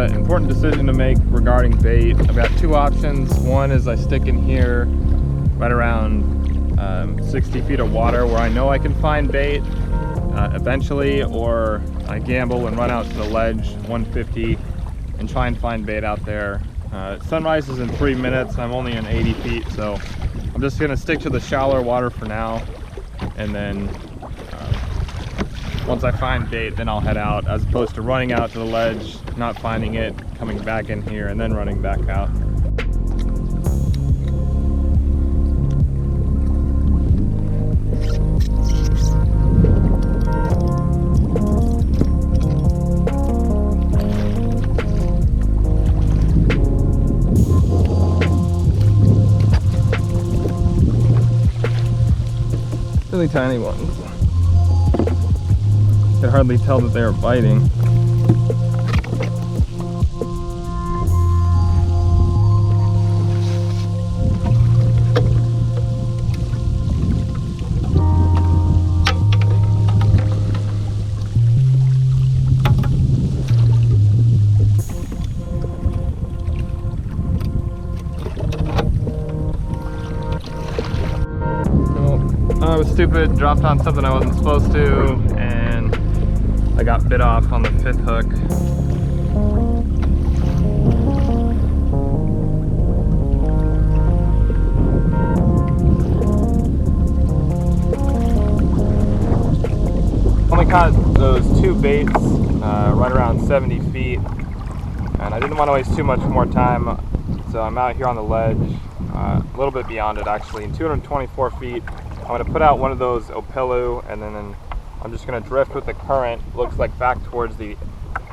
an important decision to make regarding bait. I've got two options. One is I stick in here right around 60 feet of water where I know I can find bait eventually, or I gamble and run out to the ledge 150 and try and find bait out there. Sunrise is in 3 minutes. I'm only in 80 feet, so I'm just gonna stick to the shallower water for now, and then once I find bait, then I'll head out, as opposed to running out to the ledge, not finding it, coming back in here, and then running back out. Really tiny ones. You could hardly tell that they were biting. I was stupid, dropped on something I wasn't supposed to, and I got bit off on the 5th hook. Only caught those 2 baits right around 70 feet, and I didn't want to waste too much more time, so I'm out here on the ledge, a little bit beyond it actually, in 224 feet. I'm going to put out one of those opelu, and then I'm just going to drift with the current. Looks like back towards the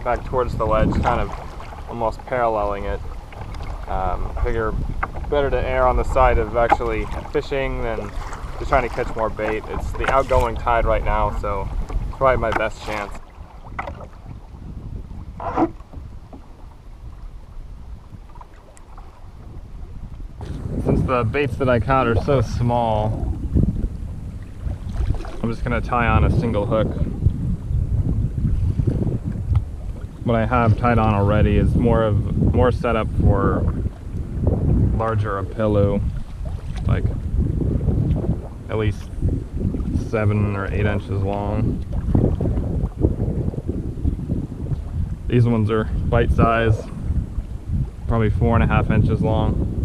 ledge, kind of almost paralleling it. Figure better to err on the side of actually fishing than just trying to catch more bait. It's the outgoing tide right now, so it's probably my best chance. Since the baits that I caught are so small, I'm just going to tie on a single hook. What I have tied on already is more setup for larger opelu, like at least 7 or 8 inches long. These ones are bite size, probably 4.5 inches long.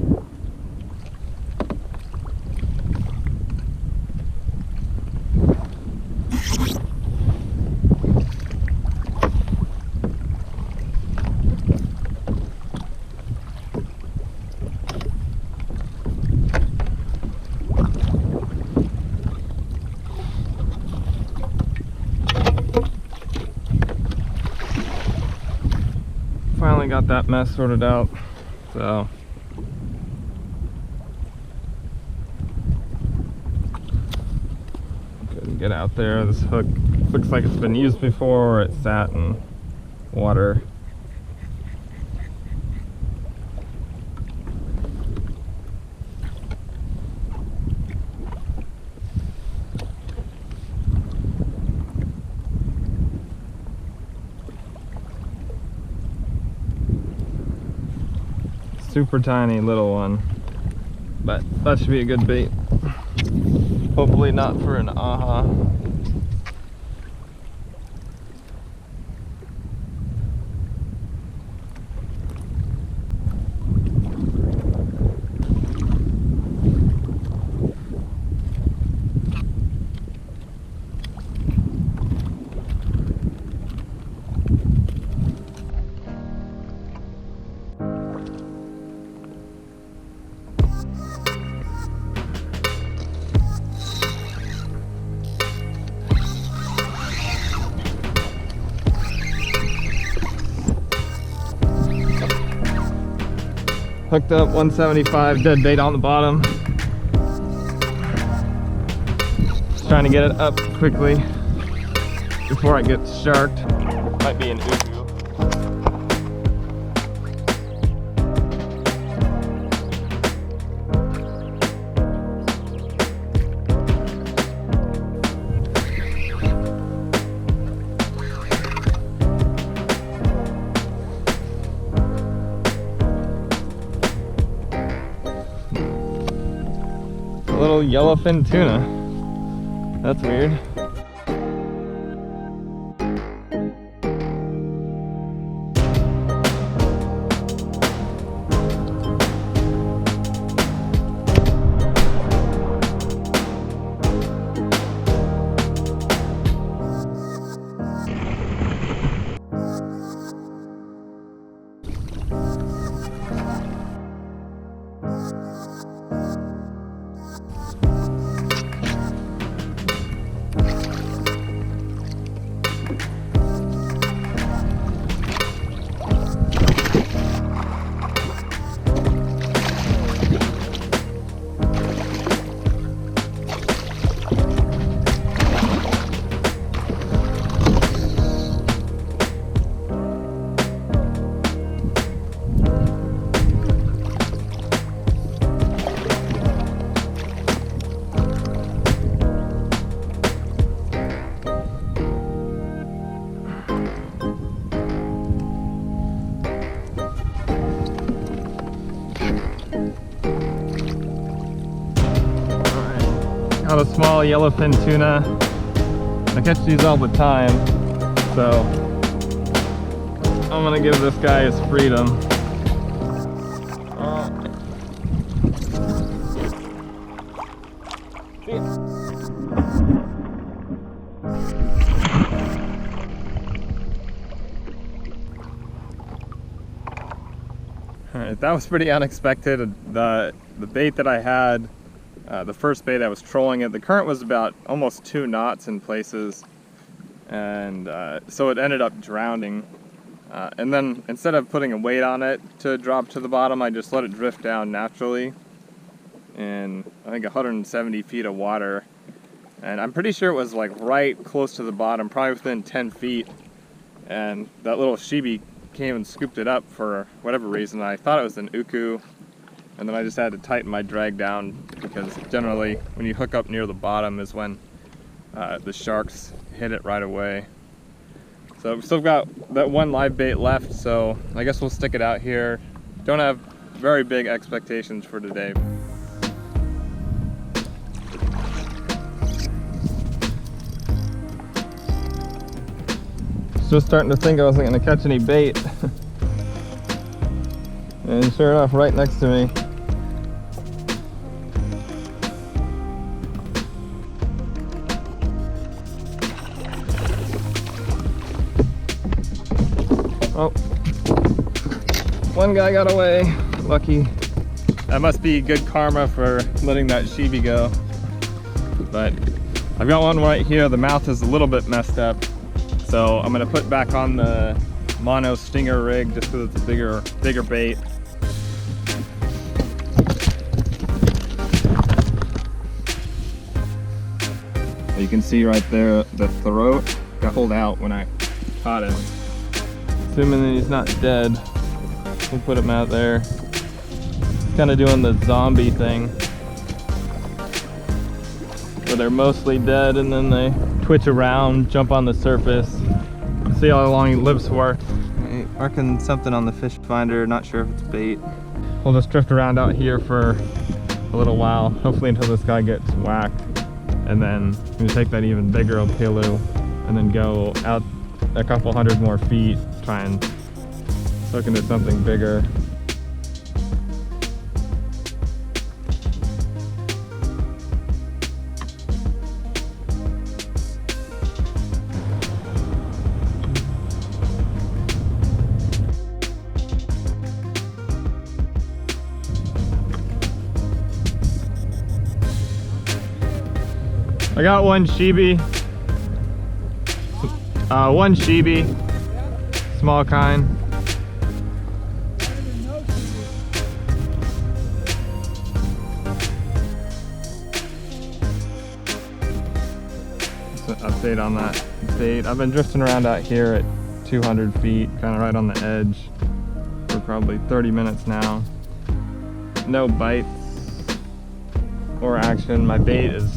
Finally got that mess sorted out, so couldn't get out there. This hook looks like it's been used before, or it sat in water. Super tiny little one, but that should be a good bait. Hopefully not for an aha. Hooked up 175, dead bait on the bottom. Just trying to get it up quickly before I get sharked. Might be an ugu. yellowfin tuna. That's weird. Got a small yellowfin tuna. I catch these all the time, so I'm gonna give this guy his freedom. See ya. Alright, that was pretty unexpected. The bait that I had, the first bait I was trolling it, the current was about almost 2 knots in places, and so it ended up drowning. And then instead of putting a weight on it to drop to the bottom, I just let it drift down naturally in, I think, 170 feet of water. And I'm pretty sure it was like right close to the bottom, probably within 10 feet. And that little sheebie came and scooped it up for whatever reason. I thought it was an uku, and then I just had to tighten my drag down, because generally when you hook up near the bottom is when the sharks hit it right away. So we've still got that one live bait left, so I guess we'll stick it out here. Don't have very big expectations for today. Just starting to think I wasn't going to catch any bait. And sure enough, right next to me. Oh, one guy got away. Lucky. That must be good karma for letting that sheebie go. But I've got one right here. The mouth is a little bit messed up, so I'm gonna put back on the mono stinger rig just because it's a bigger bait. You can see right there the throat got pulled out when I caught him. Assuming that he's not dead, we'll put him out there. He's kind of doing the zombie thing, where they're mostly dead and then they twitch around, jump on the surface. See how long he lives for. Marking something on the fish finder, not sure if it's bait. We'll just drift around out here for a little while, hopefully until this guy gets whacked. And then we take that even bigger Opelu and then go out a couple hundred more feet, try and hook into something bigger. I got one sheebie. One sheebie, small kind. Update on that bait. I've been drifting around out here at 200 feet, kind of right on the edge, for probably 30 minutes now. No bites or action. My bait is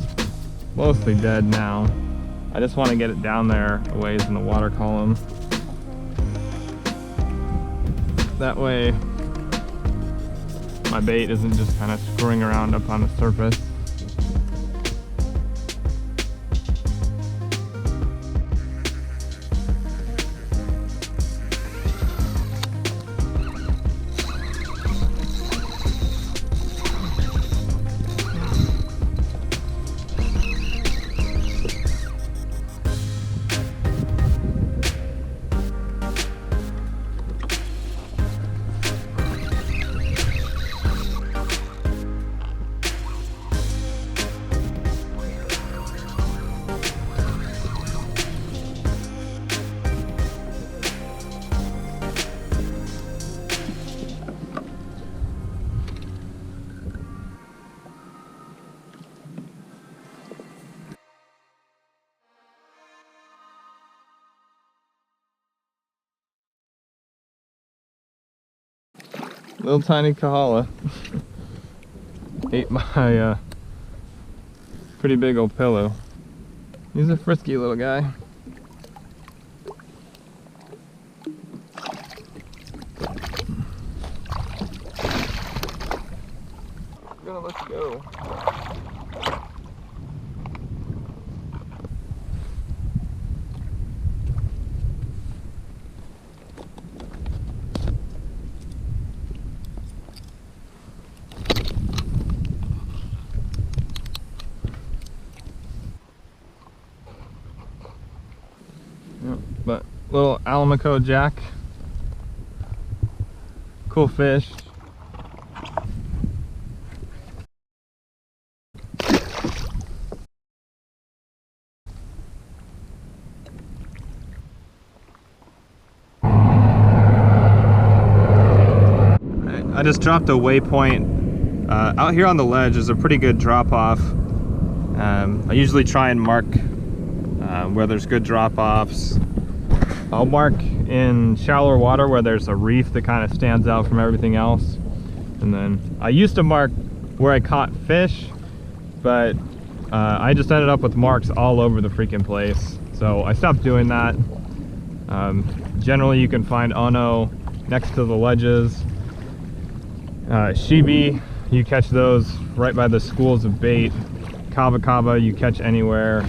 mostly dead now. I just want to get it down there a ways in the water column. That way my bait isn't just kind of screwing around up on the surface. Little tiny kahala. Ate my pretty big old pillow. He's a frisky little guy. I'm gonna let you go. But little Alamaco jack, cool fish. I just dropped a waypoint out here on the ledge. Is a pretty good drop off. I usually try and mark where there's good drop offs. I'll mark in shallower water where there's a reef that kind of stands out from everything else. And then I used to mark where I caught fish, but I just ended up with marks all over the freaking place. So I stopped doing that. Generally you can find Ono next to the ledges. Shibi, you catch those right by the schools of bait. Kava kava you catch anywhere.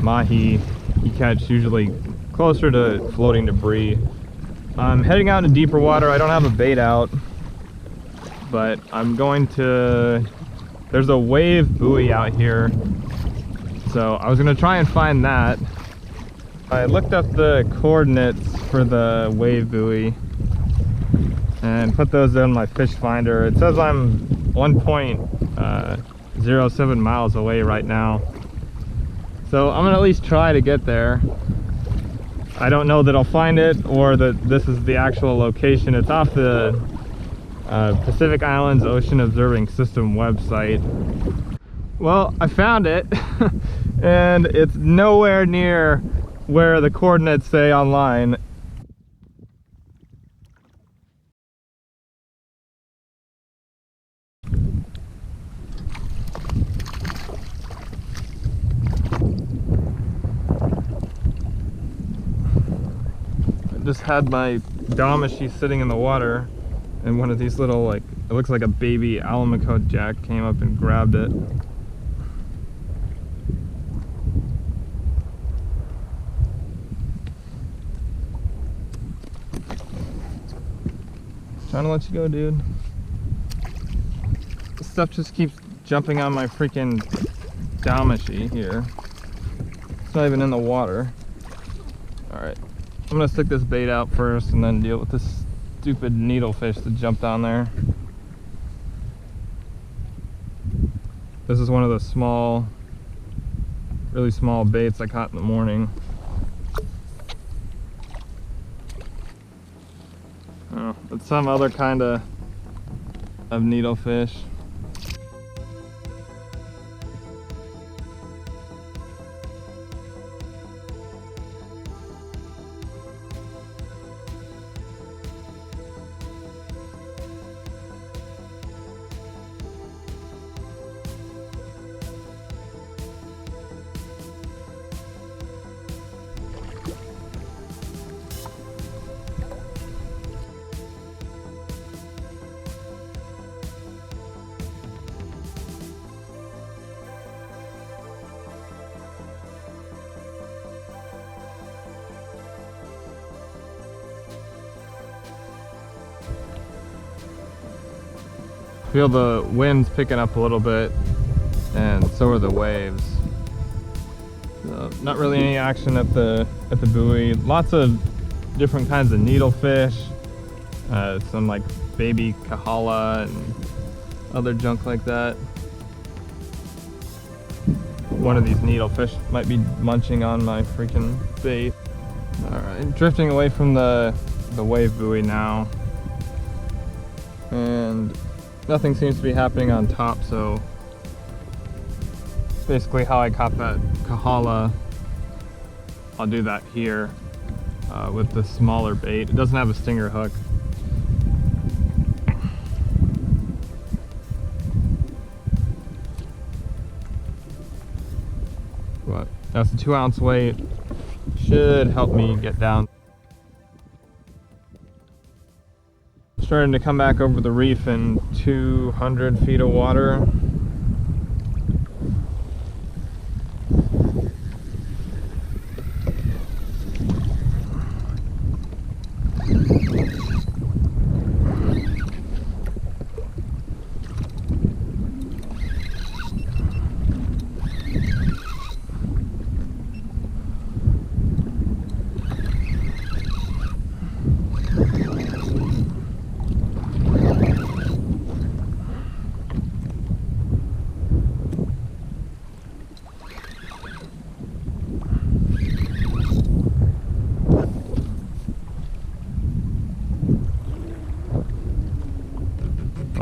Mahi you catch usually closer to floating debris. I'm heading out into deeper water. I don't have a bait out, but I'm going to, there's a wave buoy out here, so I was going to try and find that. I looked up the coordinates for the wave buoy and put those in my fish finder. It says I'm 1.07 miles away right now, so I'm gonna at least try to get there. I don't know that I'll find it or that this is the actual location. It's off the Pacific Islands Ocean Observing System website. Well, I found it and it's nowhere near where the coordinates say online. Just had my Damashi sitting in the water, and one of these little, like, it looks like a baby Alamaco jack came up and grabbed it. Trying to let you go, dude. This stuff just keeps jumping on my freaking Damashi here. It's not even in the water. Alright. I'm gonna stick this bait out first and then deal with this stupid needlefish that jumped down there. This is one of the small, really small baits I caught in the morning. Oh, it's some other kind of needlefish. Feel the wind's picking up a little bit, and so are the waves. So not really any action at the buoy. Lots of different kinds of needlefish, some like baby kahala and other junk like that. One of these needlefish might be munching on my freaking bait. Alright, drifting away from the wave buoy now, and nothing seems to be happening on top, so basically how I caught that kahala, I'll do that here with the smaller bait. It doesn't have a stinger hook. That's a 2-ounce weight. Should help me get down. Starting to come back over the reef in 200 feet of water.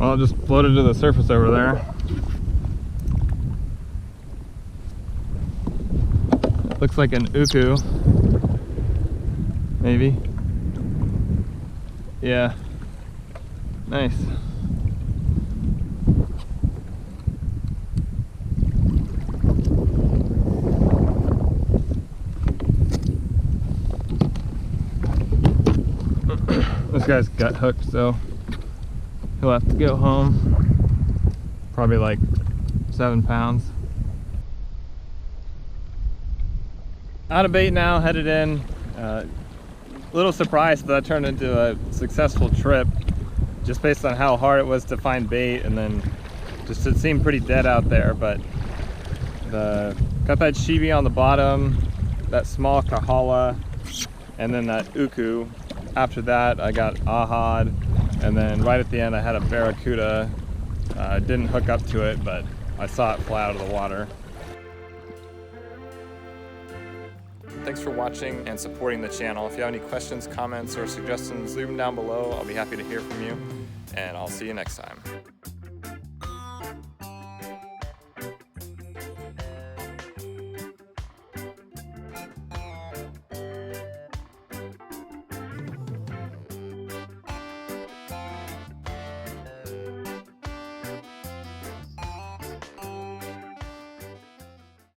Well, it just floated to the surface over there. Looks like an uku. Maybe. Yeah. Nice. This guy's got hooked, so he'll have to go home. Probably like 7 pounds. Out of bait now, headed in. A little surprised that turned into a successful trip, just based on how hard it was to find bait, and then just it seemed pretty dead out there. But got that chibi on the bottom, that small kahala, and then that uku. After that, I got ahad, and then right at the end, I had a barracuda. Didn't hook up to it, but I saw it fly out of the water. Thanks for watching and supporting the channel. If you have any questions, comments, or suggestions, leave them down below. I'll be happy to hear from you, and I'll see you next time.